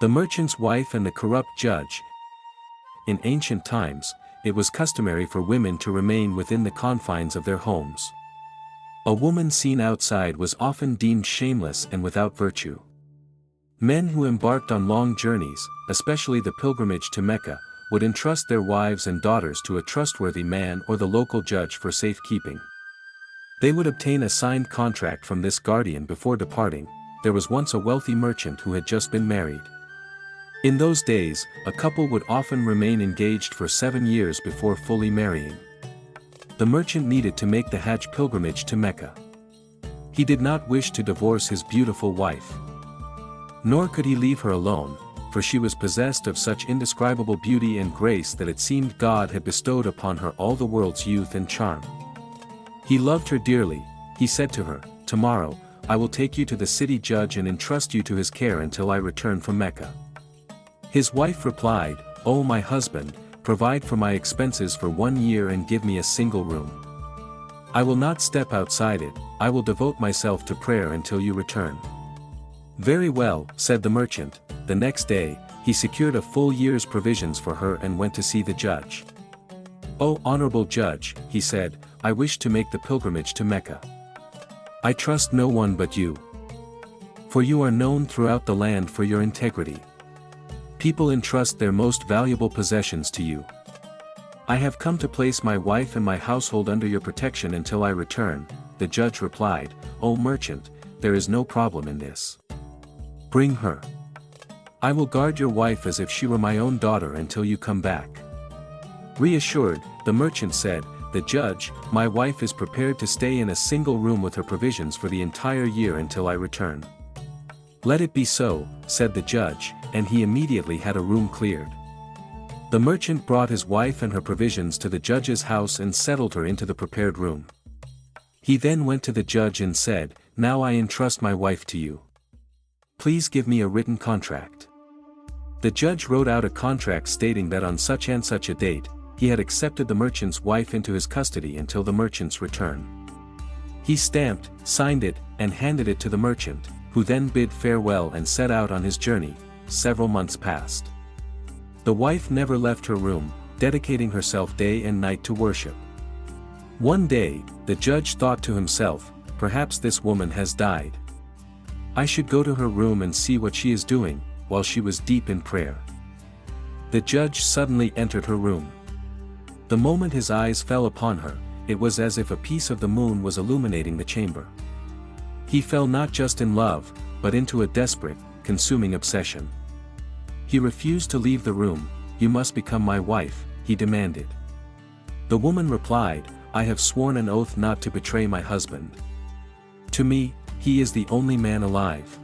The merchant's wife and the corrupt judge. In ancient times, it was customary for women to remain within the confines of their homes. A woman seen outside was often deemed shameless and without virtue. Men who embarked on long journeys, especially the pilgrimage to Mecca, would entrust their wives and daughters to a trustworthy man or the local judge for safekeeping. They would obtain a signed contract from this guardian before departing. There was once a wealthy merchant who had just been married. In those days, a couple would often remain engaged for 7 years before fully marrying. The merchant needed to make the Hajj pilgrimage to Mecca. He did not wish to divorce his beautiful wife. Nor could he leave her alone, for she was possessed of such indescribable beauty and grace that it seemed God had bestowed upon her all the world's youth and charm. He loved her dearly. He said to her, "Tomorrow, I will take you to the city judge and entrust you to his care until I return from Mecca." His wife replied, "O my husband, provide for my expenses for 1 year and give me a single room. I will not step outside it. I will devote myself to prayer until you return." "Very well," said the merchant. The next day, he secured a full year's provisions for her and went to see the judge. "O honorable judge," he said, "I wish to make the pilgrimage to Mecca. I trust no one but you. For you are known throughout the land for your integrity. People entrust their most valuable possessions to you. I have come to place my wife and my household under your protection until I return." The judge replied, "O merchant, there is no problem in this. Bring her. I will guard your wife as if she were my own daughter until you come back." Reassured, the merchant said, "The judge, my wife is prepared to stay in a single room with her provisions for the entire year until I return." "Let it be so," said the judge, and he immediately had a room cleared. The merchant brought his wife and her provisions to the judge's house and settled her into the prepared room. He then went to the judge and said, "Now I entrust my wife to you. Please give me a written contract." The judge wrote out a contract stating that on such and such a date, he had accepted the merchant's wife into his custody until the merchant's return. He stamped, signed it, and handed it to the merchant, who then bid farewell and set out on his journey. Several months passed. The wife never left her room, dedicating herself day and night to worship. One day, the judge thought to himself, "Perhaps this woman has died. I should go to her room and see what she is doing," while she was deep in prayer. The judge suddenly entered her room. The moment his eyes fell upon her, it was as if a piece of the moon was illuminating the chamber. He fell not just in love, but into a desperate, consuming obsession. He refused to leave the room. "You must become my wife," he demanded. The woman replied, "I have sworn an oath not to betray my husband. To me, he is the only man alive."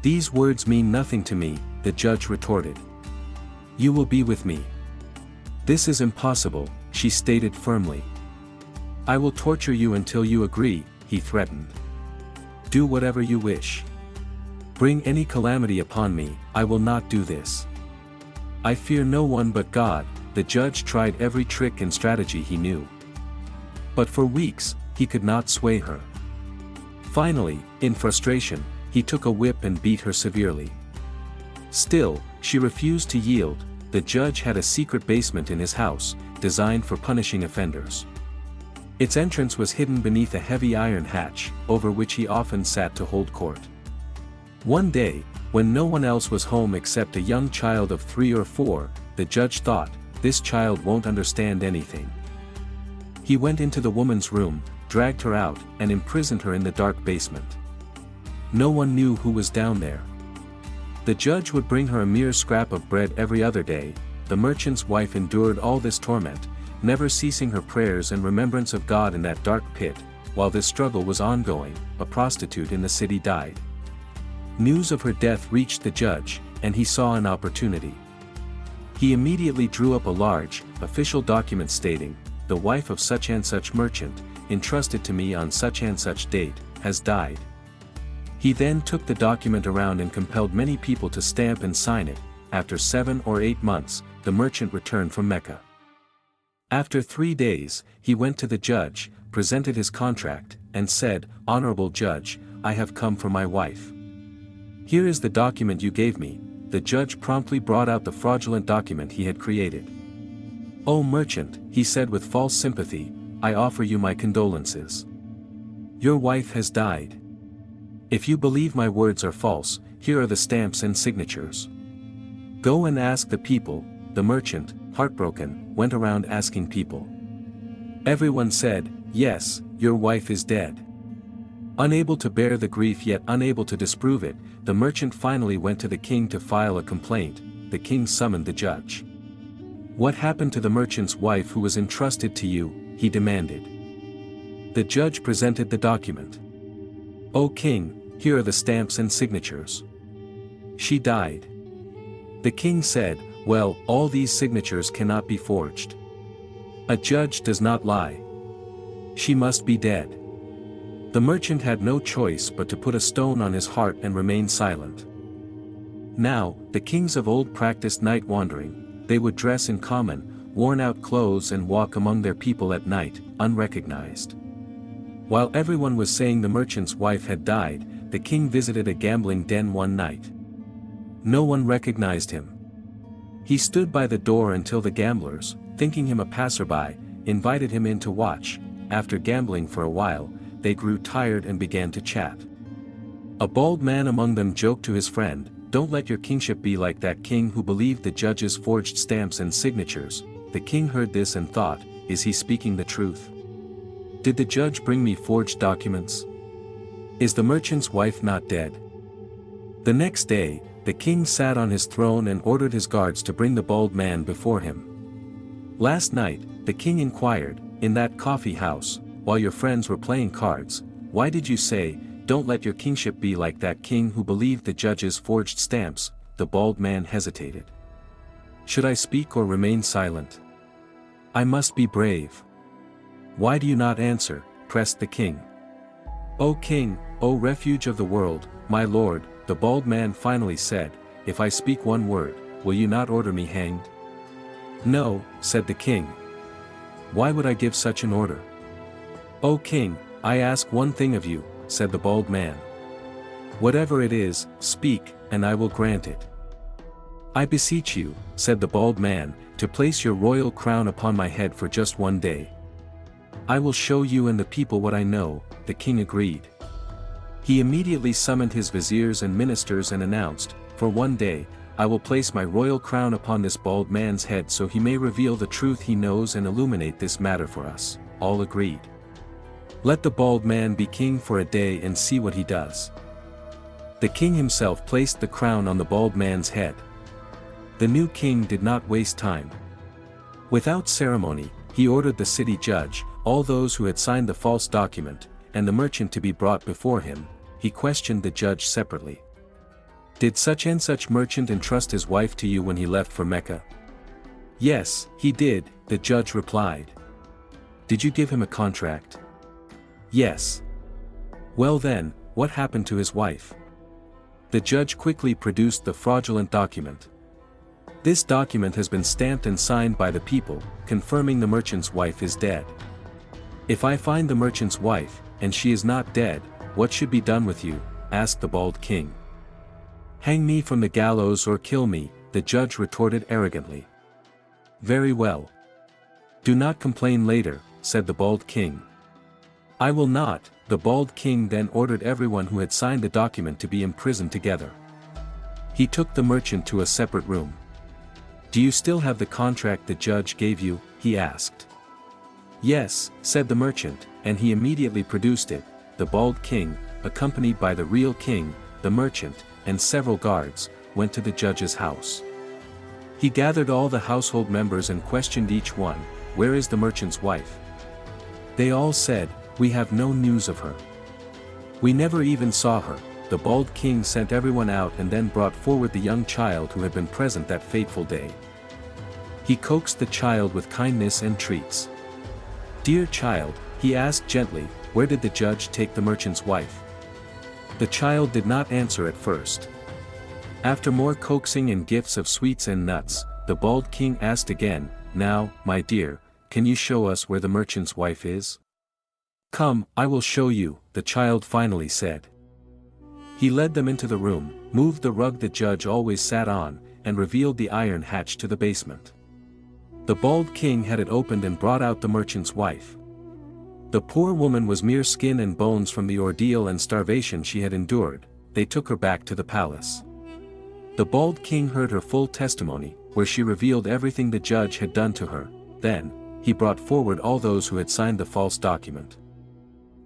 "These words mean nothing to me," the judge retorted. "You will be with me." "This is impossible," she stated firmly. "I will torture you until you agree," he threatened. "Do whatever you wish. Bring any calamity upon me, I will not do this. I fear no one but God." The judge tried every trick and strategy he knew. But for weeks, he could not sway her. Finally, in frustration, he took a whip and beat her severely. Still, she refused to yield. The judge had a secret basement in his house, designed for punishing offenders. Its entrance was hidden beneath a heavy iron hatch, over which he often sat to hold court. One day, when no one else was home except a young child of 3 or 4, the judge thought, "This child won't understand anything." He went into the woman's room, dragged her out, and imprisoned her in the dark basement. No one knew who was down there. The judge would bring her a mere scrap of bread every other day. The merchant's wife endured all this torment, never ceasing her prayers and remembrance of God in that dark pit. While this struggle was ongoing, a prostitute in the city died. News of her death reached the judge, and he saw an opportunity. He immediately drew up a large, official document stating, "The wife of such and such merchant, entrusted to me on such and such date, has died." He then took the document around and compelled many people to stamp and sign it. After 7 or 8 months, the merchant returned from Mecca. After 3 days, he went to the judge, presented his contract, and said, "Honorable judge, I have come for my wife. Here is the document you gave me." the judge promptly brought out the fraudulent document he had created. "O merchant," he said with false sympathy, "I offer you my condolences. Your wife has died. If you believe my words are false, here are the stamps and signatures. Go and ask the people." The merchant, heartbroken, went around asking people. Everyone said, "Yes, your wife is dead." Unable to bear the grief yet unable to disprove it, the merchant finally went to the king to file a complaint. The king summoned the judge. "What happened to the merchant's wife who was entrusted to you?" he demanded. The judge presented the document. "O king, here are the stamps and signatures. She died." The king said, "Well, all these signatures cannot be forged. A judge does not lie. She must be dead." The merchant had no choice but to put a stone on his heart and remain silent. Now, the kings of old practiced night wandering. They would dress in common, worn-out clothes and walk among their people at night, unrecognized. While everyone was saying the merchant's wife had died, the king visited a gambling den one night. No one recognized him. He stood by the door until the gamblers, thinking him a passerby, invited him in to watch. After gambling for a while, they grew tired and began to chat. A bald man among them joked to his friend, "Don't let your kingship be like that king who believed the judges forged stamps and signatures." The king heard this and thought, "Is he speaking the truth? Did the judge bring me forged documents? Is the merchant's wife not dead?" The next day, the king sat on his throne and ordered his guards to bring the bald man before him. "Last night," the king inquired, "in that coffee house, while your friends were playing cards, why did you say, 'Don't let your kingship be like that king who believed the judges forged stamps'?" The bald man hesitated. "Should I speak or remain silent? I must be brave." "Why do you not answer?" pressed the king. "O king, O refuge of the world, my lord," the bald man finally said, "if I speak one word, will you not order me hanged?" "No," said the king. "Why would I give such an order?" "O king, I ask one thing of you," said the bald man. "Whatever it is, speak, and I will grant it." "I beseech you," said the bald man, "to place your royal crown upon my head for just one day." "I will show you and the people what I know," the king agreed. He immediately summoned his viziers and ministers and announced, "For one day, I will place my royal crown upon this bald man's head so he may reveal the truth he knows and illuminate this matter for us." All agreed. "Let the bald man be king for a day and see what he does." The king himself placed the crown on the bald man's head. The new king did not waste time. Without ceremony, he ordered the city judge, all those who had signed the false document, and the merchant to be brought before him. He questioned the judge separately. "Did such and such merchant entrust his wife to you when he left for Mecca?" "Yes, he did," the judge replied. "Did you give him a contract?" "Yes." "Well then, what happened to his wife?" The judge quickly produced the fraudulent document. "This document has been stamped and signed by the people, confirming the merchant's wife is dead. If I find the merchant's wife, and she is not dead, what should be done with you?" asked the bald king. "Hang me from the gallows or kill me," the judge retorted arrogantly. "Very well. Do not complain later," said the bald king. "I will not." The bald king then ordered everyone who had signed the document to be imprisoned together. He took the merchant to a separate room. "Do you still have the contract the judge gave you?" he asked. "Yes," said the merchant, and he immediately produced it. The bald king, accompanied by the real king, the merchant, and several guards, went to the judge's house. He gathered all the household members and questioned each one, "Where is the merchant's wife?" They all said, "We have no news of her. We never even saw her." The bald king sent everyone out and then brought forward the young child who had been present that fateful day. He coaxed the child with kindness and treats. "Dear child," he asked gently, "where did the judge take the merchant's wife?" The child did not answer at first. After more coaxing and gifts of sweets and nuts, the bald king asked again, "Now, my dear, can you show us where the merchant's wife is?" "Come, I will show you," the child finally said. He led them into the room, moved the rug the judge always sat on, and revealed the iron hatch to the basement. The bald king had it opened and brought out the merchant's wife. The poor woman was mere skin and bones from the ordeal and starvation she had endured. They took her back to the palace. The bald king heard her full testimony, where she revealed everything the judge had done to her. Then, he brought forward all those who had signed the false document.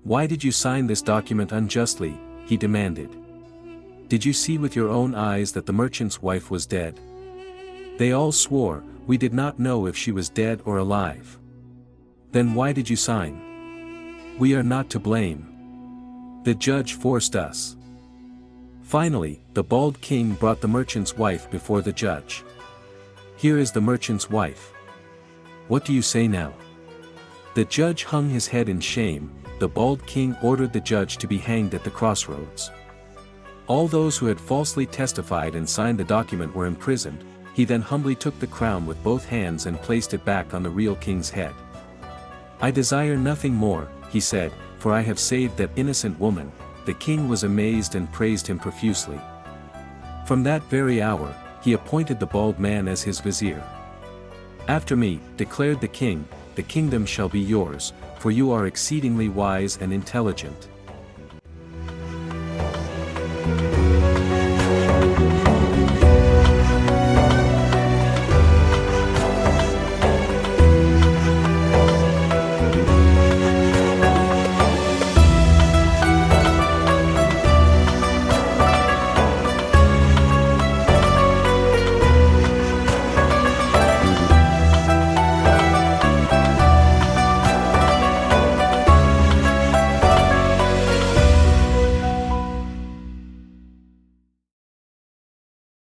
"Why did you sign this document unjustly?" he demanded. "Did you see with your own eyes that the merchant's wife was dead?" They all swore, "We did not know if she was dead or alive." "Then why did you sign?" "We are not to blame. The judge forced us." Finally, the bald king brought the merchant's wife before the judge. "Here is the merchant's wife. What do you say now?" The judge hung his head in shame. The bald king ordered the judge to be hanged at the crossroads. All those who had falsely testified and signed the document were imprisoned. He then humbly took the crown with both hands and placed it back on the real king's head. "I desire nothing more," he said, "for I have saved that innocent woman." The king was amazed and praised him profusely. From that very hour, he appointed the bald man as his vizier. "After me," declared the king, "the kingdom shall be yours, for you are exceedingly wise and intelligent."